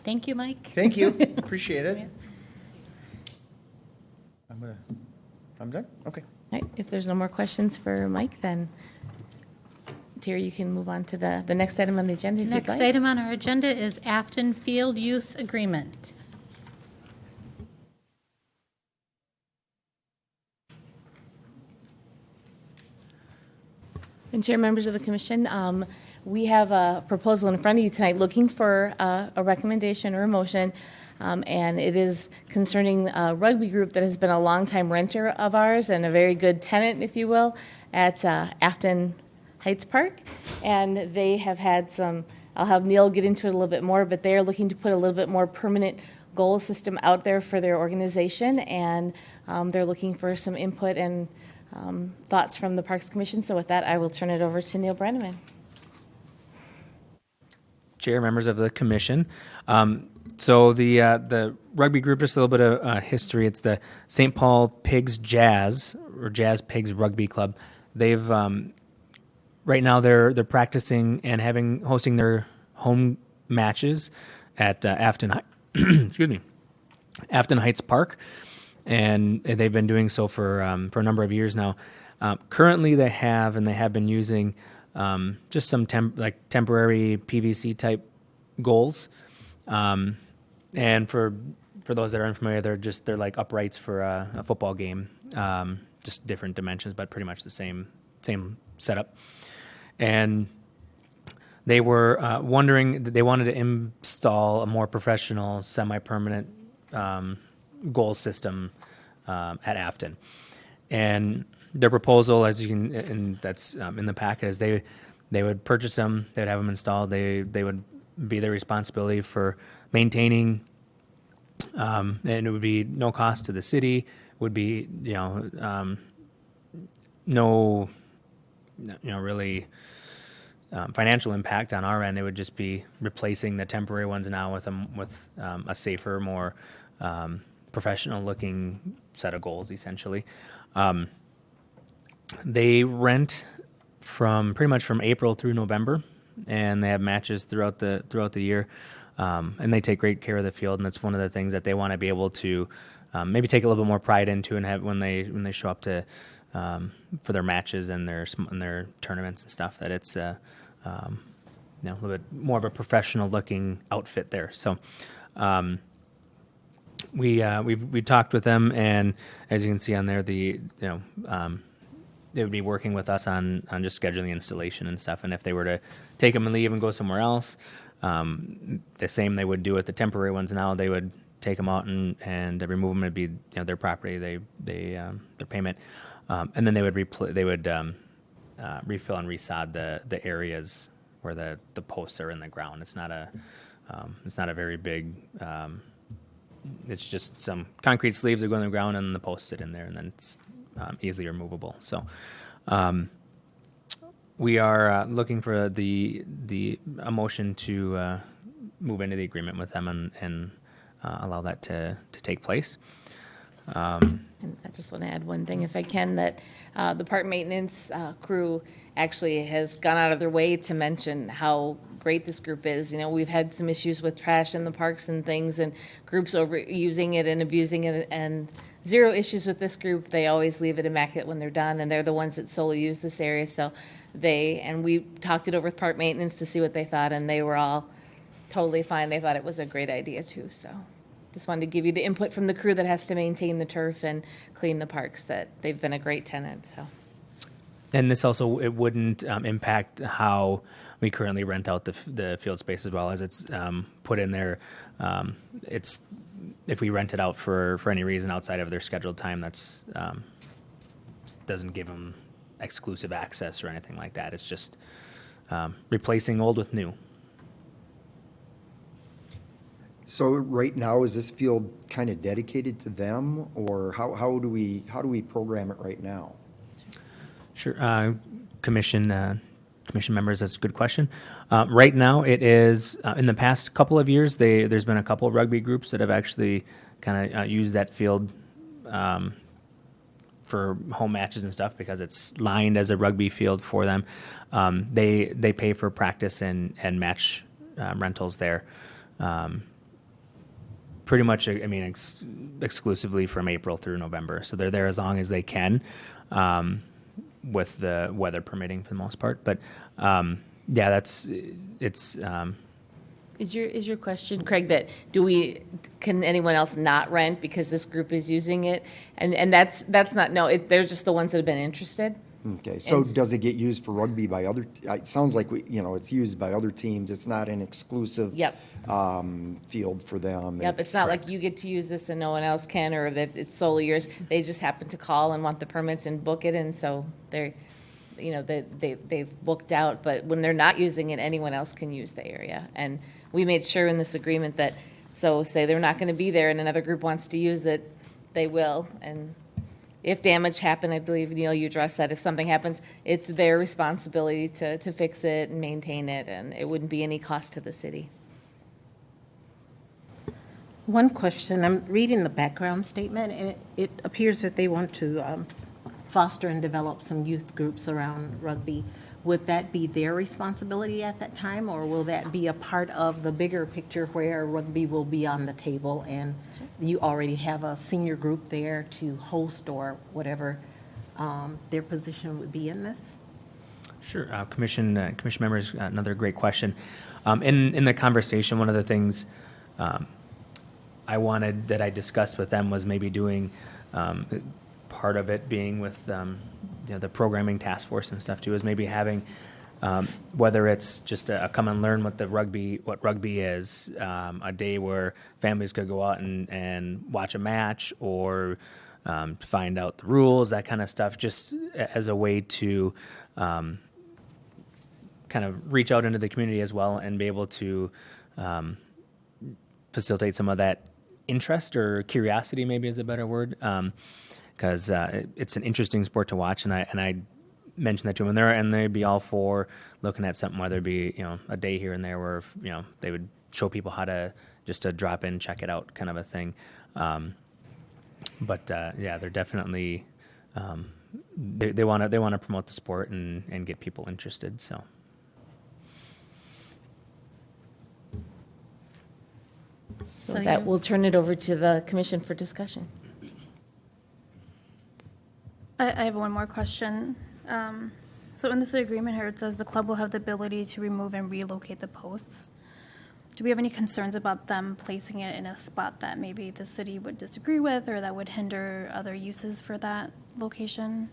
Thank you, Mike. Thank you. Appreciate it. I'm done? Okay. all right, if there's no more questions for Mike, then Terry, you can move on to the next item on the agenda if you'd like. Next item on our agenda is Afton Field Use Agreement. And Chair, members of the commission, we have a proposal in front of you tonight looking for a recommendation or a motion, and it is concerning a rugby group that has been a longtime renter of ours and a very good tenant, if you will, at Afton Heights Park, and they have had some I'll have Neil get into it a little bit more, but they're looking to put a little bit more permanent goal system out there for their organization, and they're looking for some input and thoughts from the Parks Commission. So with that, I will turn it over to Neil Brenneman. Chair, members of the commission. So the rugby group, just a little bit of history. It's the St. Paul Pigs Jazz, or Jazz Pigs Rugby Club. They've right now they're practicing and hosting their home matches at Afton excuse me, Afton Heights Park, and they've been doing so for a number of years now. Currently, they have been using just some temporary PVC type goals, and for those that are unfamiliar, they're like uprights for a football game, just different dimensions, but pretty much the same setup. And they were wondering that they wanted to install a more professional, semi-permanent goal system at Afton. And their proposal, as you can, and that's in the packet, is they would purchase them, they would have them installed, they would be their responsibility for maintaining, and it would be no cost to the city, would be, no, really financial impact on our end. It would just be replacing the temporary ones now with a safer, more professional looking set of goals, essentially. They rent pretty much from April through November, and they have matches throughout the year. And they take great care of the field, and that's one of the things that they want to be able to maybe take a little bit more pride into, and have when they show up to for their matches and their tournaments and stuff, that it's a little bit more of a professional looking outfit there. So we talked with them, and as you can see on there, they would be working with us on just scheduling installation and stuff. And if they were to take them and leave and go somewhere else, the same they would do with the temporary ones now. They would take them out and remove them. It'd be their property, their payment, and then they would refill and resod the areas where the posts are in the ground. It's not a very big. It's just some concrete sleeves that go in the ground, and the posts sit in there, and then it's easily removable. So we are looking for a motion to move into the agreement with them and allow that to take place. And I just want to add one thing, if I can, that the park maintenance crew actually has gone out of their way to mention how great this group is. We've had some issues with trash in the parks and things, and groups overusing it and abusing it, and zero issues with this group. They always leave it immaculate when they're done, and they're the ones that solely use this area. So we talked it over with park maintenance to see what they thought, and they were all totally fine. They thought it was a great idea too. So just wanted to give you the input from the crew that has to maintain the turf and clean the parks, that they've been a great tenant. So. And this also, it wouldn't impact how we currently rent out the field space, as well as it's put in there. It's if we rent it out for any reason outside of their scheduled time, that's doesn't give them exclusive access or anything like that. It's just replacing old with new. So right now, is this field kind of dedicated to them, or how do we program it right now? Sure, commission members, that's a good question. Right now, it is in the past couple of years. There's been a couple of rugby groups that have actually kind of used that field for home matches and stuff, because it's lined as a rugby field for them. They pay for practice and match rentals there. Pretty much, exclusively from April through November. So they're there as long as they can, with the weather permitting for the most part. But it's. Is your question, Craig, that can anyone else not rent because this group is using it? And that's not, no, they're just the ones that have been interested. Okay, so does it get used for rugby by other? It sounds like it's used by other teams. It's not an exclusive field for them. Yep, it's not like you get to use this and no one else can, or that it's solely yours. They just happen to call and want the permits and book it, and so they they've booked out, but when they're not using it, anyone else can use the area. And we made sure in this agreement that, so say they're not going to be there and another group wants to use it, they will. And if damage happened, I believe, Neil, you addressed that, if something happens, it's their responsibility to fix it and maintain it, and it wouldn't be any cost to the city. One question, I'm reading the background statement, and it appears that they want to foster and develop some youth groups around rugby. Would that be their responsibility at that time, or will that be a part of the bigger picture where rugby will be on the table and you already have a senior group there to host or whatever their position would be in this? Sure. Commission members, another great question. In the conversation, one of the things I wanted that I discussed with them was maybe doing part of it being with the programming task force and stuff too, is maybe having whether it's just a come and learn what rugby is, a day where families could go out and watch a match or find out the rules, that kind of stuff, just as a way to kind of reach out into the community as well and be able to facilitate some of that interest or curiosity, maybe is a better word, because it's an interesting sport to watch, and I mentioned that to them, and they'd be all for looking at something, whether it be a day here and there where they would show people how to just to drop in, check it out, kind of a thing. But they're definitely they want to promote the sport and get people interested. So. So that we'll turn it over to the commission for discussion. I have one more question. So in this agreement here, it says the club will have the ability to remove and relocate the posts. Do we have any concerns about them placing it in a spot that maybe the city would disagree with or that would hinder other uses for that location?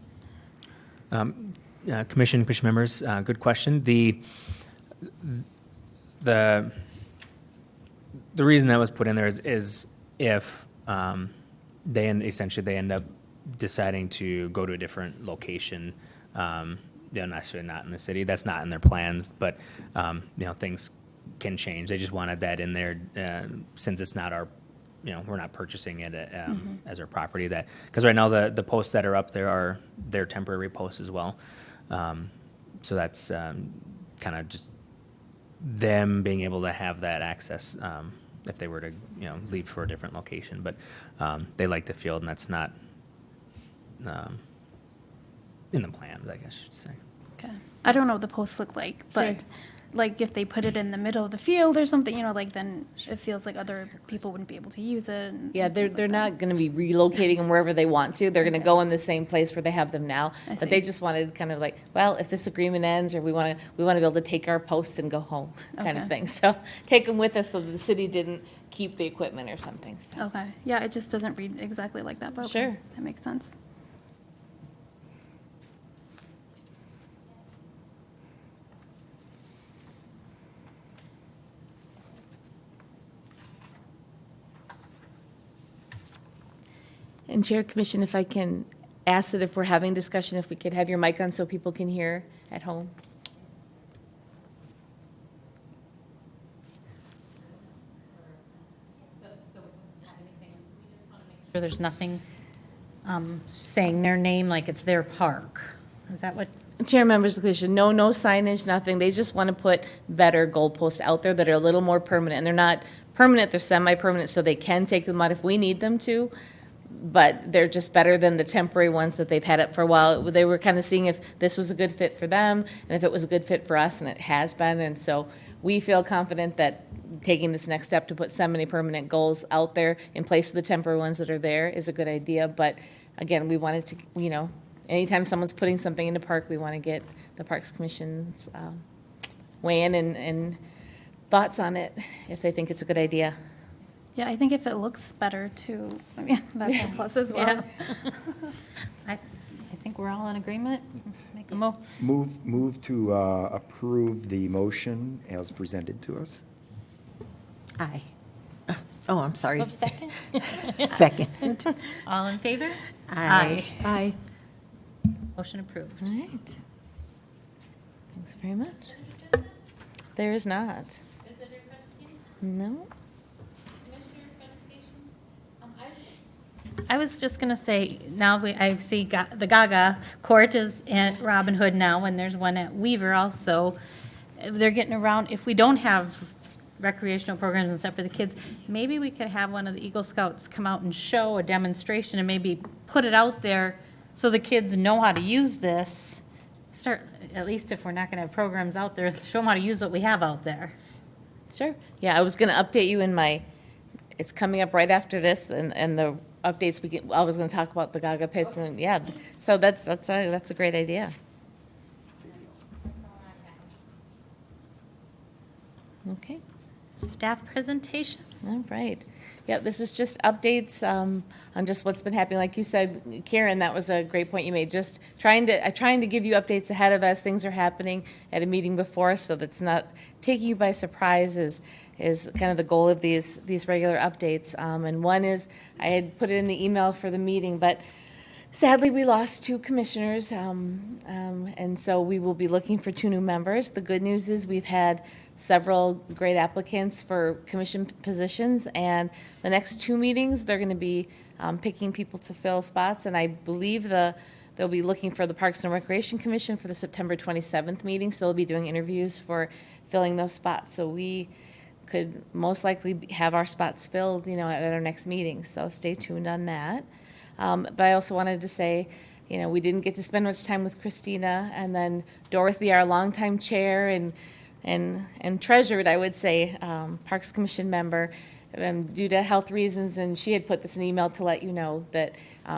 Commission members, good question. The reason that was put in there is if they end up deciding to go to a different location, necessarily not in the city. That's not in their plans, but things can change. They just wanted that in there since it's not our, we're not purchasing it as our property. That because right now the posts that are up there are their temporary posts as well. So that's kind of just them being able to have that access if they were to leave for a different location. But they like the field, and that's not in the plans, I guess I should say. Okay. I don't know what the posts look like, but like if they put it in the middle of the field or something, then it feels like other people wouldn't be able to use it. Yeah, they're not going to be relocating them wherever they want to. They're going to go in the same place where they have them now. But they just wanted kind of like, well, if this agreement ends, or we want to be able to take our posts and go home, kind of thing. So take them with us so that the city didn't keep the equipment or something. So. Okay. Yeah, it just doesn't read exactly like that, but okay. Sure. That makes sense. And Chair, Commission, if I can ask that if we're having discussion, if we could have your mic on so people can hear at home. Sure there's nothing saying their name like it's their park. Is that what? Chair, members of the commission, no signage, nothing. They just want to put better goalposts out there that are a little more permanent. And they're not permanent, they're semi-permanent, so they can take them out if we need them to. But they're just better than the temporary ones that they've had up for a while. They were kind of seeing if this was a good fit for them and if it was a good fit for us, and it has been. And so we feel confident that taking this next step to put semi-permanent goals out there in place of the temporary ones that are there is a good idea. But again, we wanted to, anytime someone's putting something in the park, we want to get the Parks Commission's weigh in and thoughts on it if they think it's a good idea. Yeah, I think if it looks better too, that's a plus as well. Yeah. I think we're all in agreement. Make a Move to approve the motion as presented to us. Aye. Oh, I'm sorry. Second? Second. All in favor? Aye. Aye. Motion approved. All right. Thanks very much. There is not. Is it your presentation? No? Commissioner presentation? I was just going to say, now I see the Gaga Court is at Robin Hood now, and there's one at Weaver also. They're getting around, if we don't have recreational programs and stuff for the kids, maybe we could have one of the Eagle Scouts come out and show a demonstration and maybe put it out there so the kids know how to use this. Start, at least if we're not going to have programs out there, show them how to use what we have out there. Sure. Yeah, I was going to update you in my, it's coming up right after this, and the updates we get, I was going to talk about the Gaga pits, and yeah, so that's a great idea. Okay. Staff presentation. All right. Yeah, this is just updates on just what's been happening. Like you said, Karen, that was a great point you made. Just trying to give you updates ahead of us. Things are happening at a meeting before, so that's not taking you by surprise is kind of the goal of these regular updates. And one is, I had put it in the email for the meeting, but sadly, we lost 2 commissioners, and so we will be looking for 2 new members. The good news is we've had several great applicants for commission positions, and the next 2 meetings, they're going to be picking people to fill spots, and I believe they'll be looking for the Parks and Recreation Commission for the September 27th meeting, so they'll be doing interviews for filling those spots. So we could most likely have our spots filled, at our next meeting, so stay tuned on that. But I also wanted to say, we didn't get to spend much time with Christina, and then Dorothy, our longtime chair and treasured, I would say, Parks Commission member, due to health reasons, and she had put this in an email to let you know that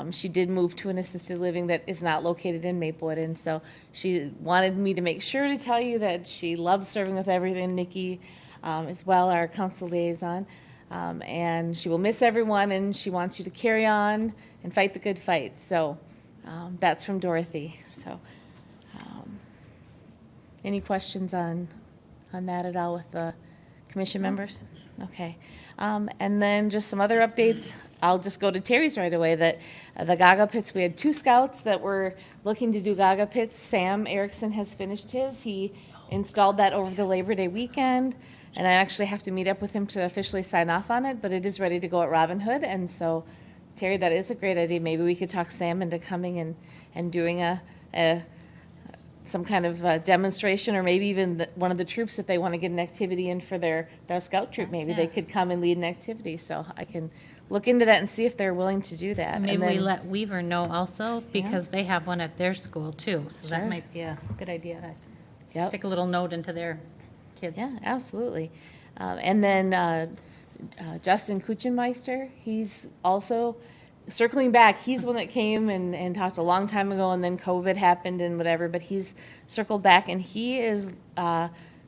she did move to an assisted living that is not located in Maplewood, and so she wanted me to make sure to tell you that she loves serving with everything. Nikki, as well, our council liaison. And she will miss everyone, and she wants you to carry on and fight the good fight. So that's from Dorothy. So any questions on that at all with the commission members? Okay. And then just some other updates. I'll just go to Terry's right away. That the Gaga pits, we had 2 scouts that were looking to do Gaga pits. Sam Erickson has finished his. He installed that over the Labor Day weekend, and I actually have to meet up with him to officially sign off on it, but it is ready to go at Robin Hood. And so, Terry, that is a great idea. Maybe we could talk Sam into coming and doing some kind of demonstration, or maybe even one of the troops, if they want to get an activity in for their scout troop, maybe they could come and lead an activity. So I can look into that and see if they're willing to do that. Maybe and then, we let Weaver know also, because they have one at their school too. So Sure. that might be a good idea to Yep. stick a little note into their kids. Yeah, absolutely. And then Justin Kuchenmeister, he's also circling back. He's the one that came and talked a long time ago, and then COVID happened and whatever, but he's circled back, and he is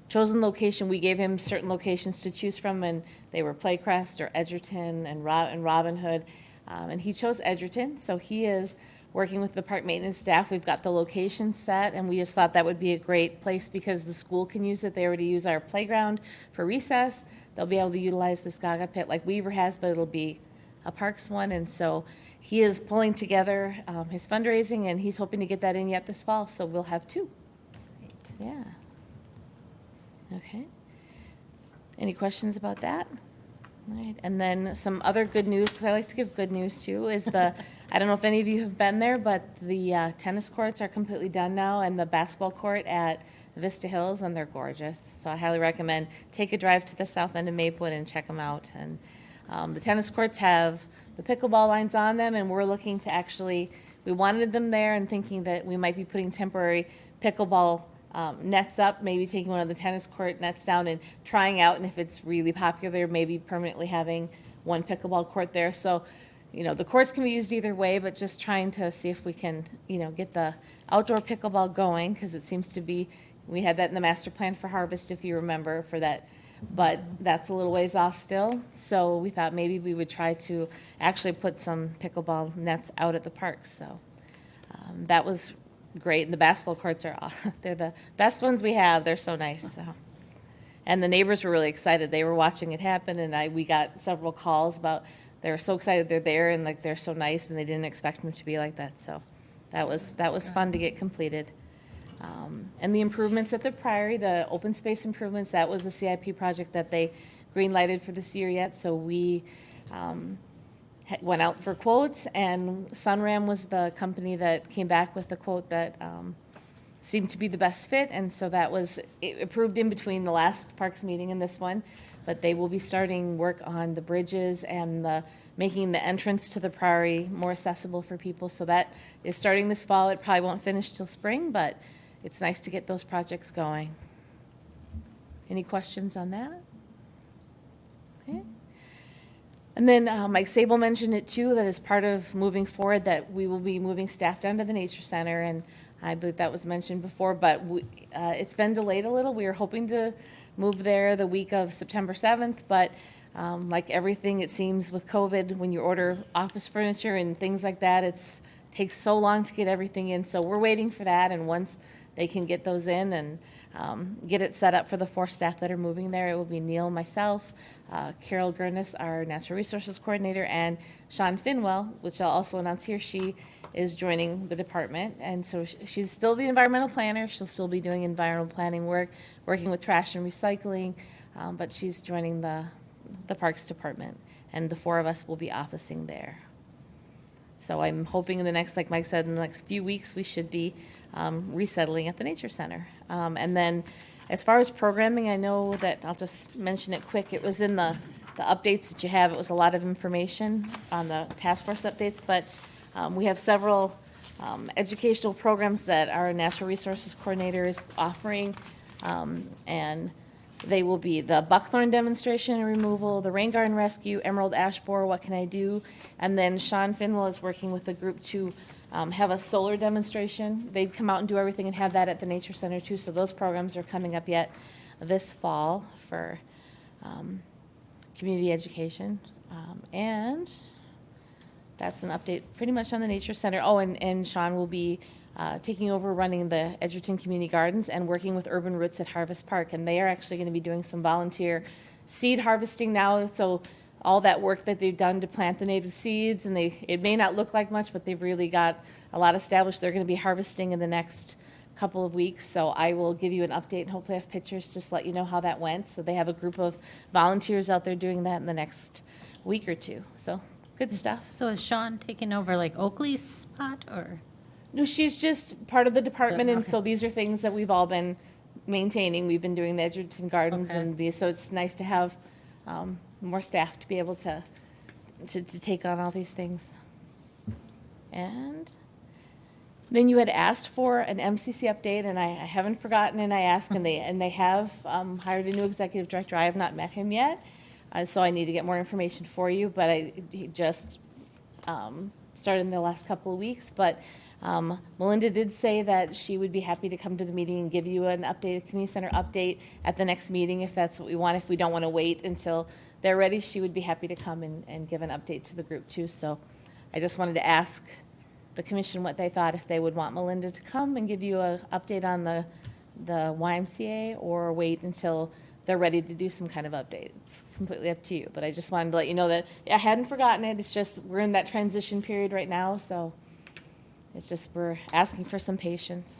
chosen location. We gave him certain locations to choose from, and they were Playcrest or Edgerton and Robin Hood, and he chose Edgerton, so he is working with the park maintenance staff. We've got the location set, and we just thought that would be a great place because the school can use it. They already use our playground for recess. They'll be able to utilize this Gaga pit like Weaver has, but it'll be a parks one. And so he is pulling together his fundraising, and he's hoping to get that in yet this fall. So we'll have 2. Yeah. Okay. Any questions about that? All right. And then some other good news, because I like to give good news too, is I don't know if any of you have been there, but the tennis courts are completely done now, and the basketball court at Vista Hills, and they're gorgeous. So I highly recommend take a drive to the south end of Maplewood and check them out. And the tennis courts have the pickleball lines on them, and we're looking to we wanted them there and thinking that we might be putting temporary pickleball nets up, maybe taking one of the tennis court nets down and trying out, and if it's really popular, maybe permanently having one pickleball court there. So, the courts can be used either way, but just trying to see if we can, get the outdoor pickleball going, because it seems to be, we had that in the master plan for Harvest, if you remember, for that, but that's a little ways off still. So we thought maybe we would try to actually put some pickleball nets out at the park. So that was great, and the basketball courts they're the best ones we have. They're so nice. So. And the neighbors were really excited. They were watching it happen, and we got several calls about they were so excited they're there, and like they're so nice, and they didn't expect them to be like that. So that was fun to get completed. And the improvements at the Priory, the open space improvements, that was a CIP project that they green-lighted for this year yet. So we went out for quotes, and Sunram was the company that came back with the quote that seemed to be the best fit. And so that was approved in between the last Parks meeting and this one. But they will be starting work on the bridges and making the entrance to the Priory more accessible for people. So that is starting this fall. It probably won't finish till spring, but it's nice to get those projects going. Any questions on that? Okay. And then Mike Sable mentioned it too, that as part of moving forward, that we will be moving staff down to the Nature Center, and I believe that was mentioned before, but it's been delayed a little. We were hoping to move there the week of September 7th, but like everything, it seems with COVID, when you order office furniture and things like that, it takes so long to get everything in. So we're waiting for that, and once they can get those in and get it set up for the 4 staff that are moving there, it will be Neil, myself, Carol Gurnis, our Natural Resources Coordinator, and Sean Finwell, which I'll also announce here. She is joining the department, and so she's still the environmental planner. She'll still be doing environmental planning work, working with trash and recycling, but she's joining the Parks Department, and the 4 of us will be officing there. So I'm hoping in the next, like Mike said, in the next few weeks, we should be resettling at the Nature Center. And then as far as programming, I know that, I'll just mention it quick, it was in the updates that you have. It was a lot of information on the task force updates, but we have several educational programs that our Natural Resources Coordinator is offering, and they will be the buckthorn demonstration and removal, the rain garden rescue, emerald ash borer, what can I do? And then Sean Finwell is working with the group to have a solar demonstration. They'd come out and do everything and have that at the Nature Center too. So those programs are coming up yet this fall for community education. And that's an update pretty much on the Nature Center. Oh, and Sean will be taking over running the Edgerton Community Gardens and working with Urban Roots at Harvest Park. And they are actually going to be doing some volunteer seed harvesting now. So all that work that they've done to plant the native seeds, and it may not look like much, but they've really got a lot established. They're going to be harvesting in the next couple of weeks. So I will give you an update and hopefully have pictures just to let you know how that went. So they have a group of volunteers out there doing that in the next week or two. So good stuff. So is Sean taking over like Oakley's spot, or? No, she's just part of the department, and Okay. so these are things that we've all been maintaining. We've been doing the Edgerton Gardens Okay. and these, so it's nice to have more staff to be able to take on all these things. And then you had asked for an MCC update, and I haven't forgotten, and I asked, and they have hired a new executive director. I have not met him yet, so I need to get more information for you, but he just started in the last couple of weeks. But Melinda did say that she would be happy to come to the meeting and give you an updated community center update at the next meeting if that's what we want. If we don't want to wait until they're ready, she would be happy to come and give an update to the group too. So I just wanted to ask the commission what they thought, if they would want Melinda to come and give you an update on the YMCA, or wait until they're ready to do some kind of update. It's completely up to you, but I just wanted to let you know that I hadn't forgotten it. It's just we're in that transition period right now, so it's just we're asking for some patience.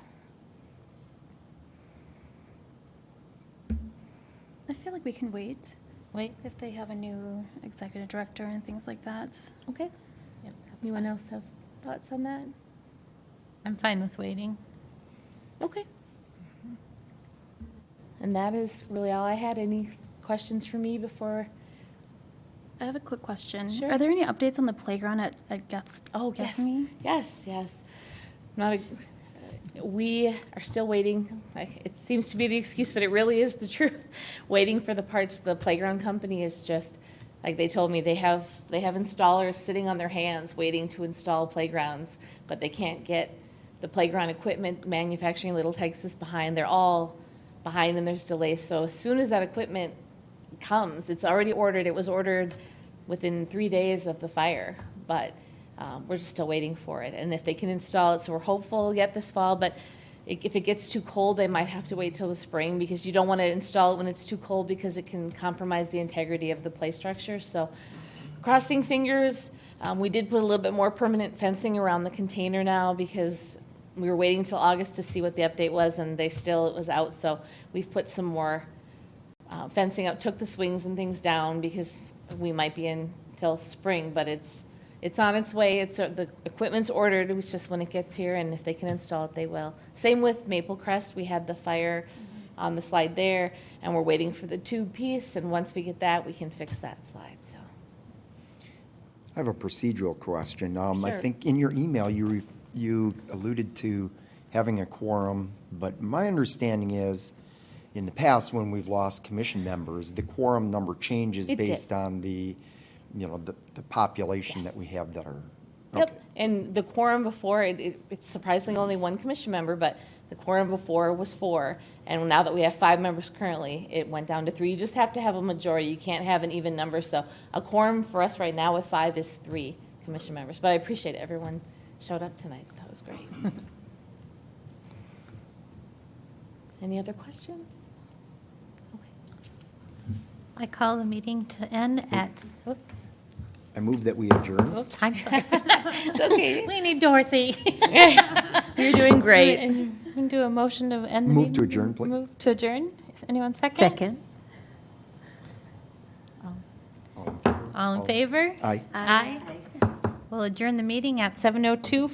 I feel like we can wait Wait. if they have a new executive director and things like that. Okay. Yep, that's Anyone fine. else have thoughts on that? I'm fine with waiting. Okay. And that is really all I had. Any questions for me before? I have a quick question. Sure. Are there any updates on the playground at Gethsemane? Yes. We are still waiting. It seems to be the excuse, but it really is the truth. Waiting for the parts. The playground company is just, like they told me, they have installers sitting on their hands waiting to install playgrounds, but they can't get the playground equipment. Manufacturing Little Texas behind. They're all behind, and there's delays. So as soon as that equipment comes, it's already ordered. It was ordered within 3 days of the fire, but we're just still waiting for it. And if they can install it, so we're hopeful yet this fall, but if it gets too cold, they might have to wait till the spring, because you don't want to install it when it's too cold, because it can compromise the integrity of the play structure. So crossing fingers. We did put a little bit more permanent fencing around the container now, because we were waiting until August to see what the update was, and it was out, so we've put some more fencing up, took the swings and things down, because we might be in till spring, but it's on its way. The equipment's ordered. It was just when it gets here, and if they can install it, they will. Same with Maple Crest. We had the fire on the slide there, and we're waiting for the tube piece, and once we get that, we can fix that slide, so. I have a procedural question. I Sure. think in your email, you alluded to having a quorum, but my understanding is, in the past, when we've lost commission members, the quorum number changes It did. based on the population Yes. that we have that are. Yep, okay. and the quorum before, it's surprisingly only one commission member, but the quorum before was 4, and now that we have 5 members currently, it went down to 3. You just have to have a majority. You can't have an even number, so a quorum for us right now with 5 is 3 commission members. But I appreciate it. Everyone showed up tonight, so that was great. Any other questions? Okay. I call the meeting to end at, I move that we adjourn. oops, I'm sorry. It's okay. We need Dorothy. You're doing great. And we can do a motion to end the Move meeting? to adjourn, please. Move to adjourn. Is anyone second? Second. All in favor? Aye. Aye. We'll adjourn the meeting at 7:02.